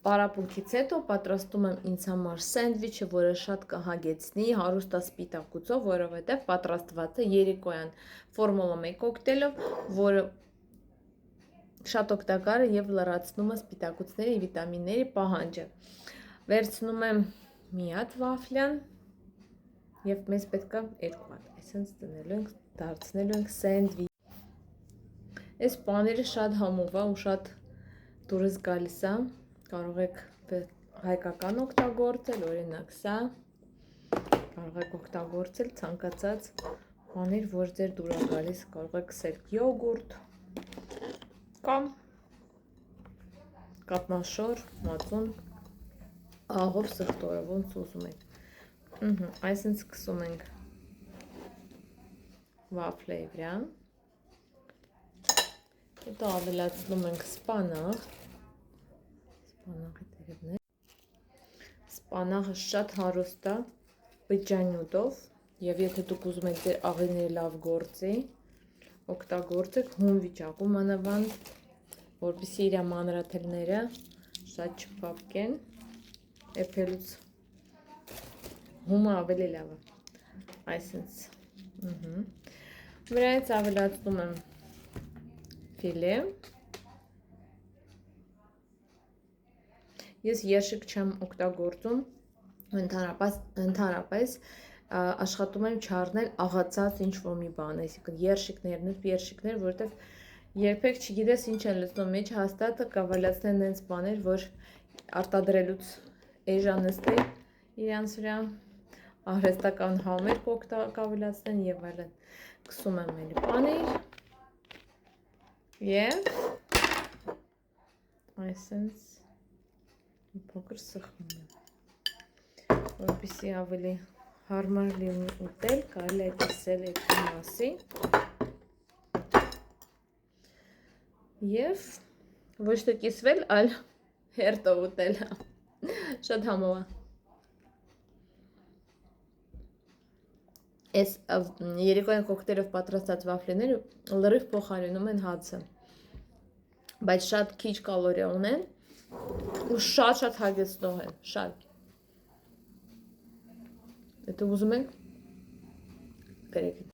Պարապմունքից հետո պատրաստում եմ ինձ համար սենդվիչը, որը շատ կհագեցնի, հարուստ է սպիտակուցով, որովհետև պատրաստված է երեկոյան Ֆորմուլա 1 կոկտեյլով, որը շատ օգտակար է և լրացնում է սպիտակուցների վիտամինների պահանջը։ Վերցնում եմ մի հատ վաֆլյան և մեզ պետք է 2 հատ, այսինքն դնելու ենք, դարձնելու ենք սենդվիչ։ Այս պաները շատ համով է ու շատ դուրս գալիս է, կարող եք հայկական օգտագործել, օրինակ սա, կարող եք օգտագործել ցանկացած պանիր, որ ձեր դուր է գալիս, կարող եք կսել յոգուրտ կամ կաթնաշոր, մածուն, աղով, սխտորով, ոնց ուզում եք։ Այսինքն սկսում ենք վաֆլեի վրա, հետո ավելացնում ենք սպանաղ, սպանաղը շատ հարուստ է բջջանյութով և եթե դուք ուզում եք ձեր աղիները լավ գործի, օգտագործեք հում վիճակում մանավանդ, որպեսզի իր մանրաթելները շատ չփափկեն, էփելուց հումը ավելի լավ է, այսինքն վրայից ավելացնում եմ ֆիլե, ես երշիկ չեմ օգտագործում, ընդհանրապես աշխատում եմ չառնել աղացած ինչ-որ մի բան, այսինքն երշիկներ, որովհետև երբեք չգիտես ինչ են լցնում, մեջ հաստատ կավելացնեն նենց բաներ, որ արտադրելուց էժանստի իրանց վրա, արհեստական համեր կավելացնեն և այլն։ Կսում եմ էլի պանիր և այսինքն մի փոքր սխում եմ, որպեսզի ավելի հարմար լինի ուտել, կարելի է կիսել երկու մասի և ոչ թե կիսվել, այլ հերթով ուտել, շատ համով է։ Այս երեկոյան կոկտեյլով պատրաստած վաֆլիները լրիվ փոխարինում են հացը, բայց շատ քիչ կալորիա ունեն ու շատ հագեցնող են, շատ։ Եթե ուզում եք, գրեք։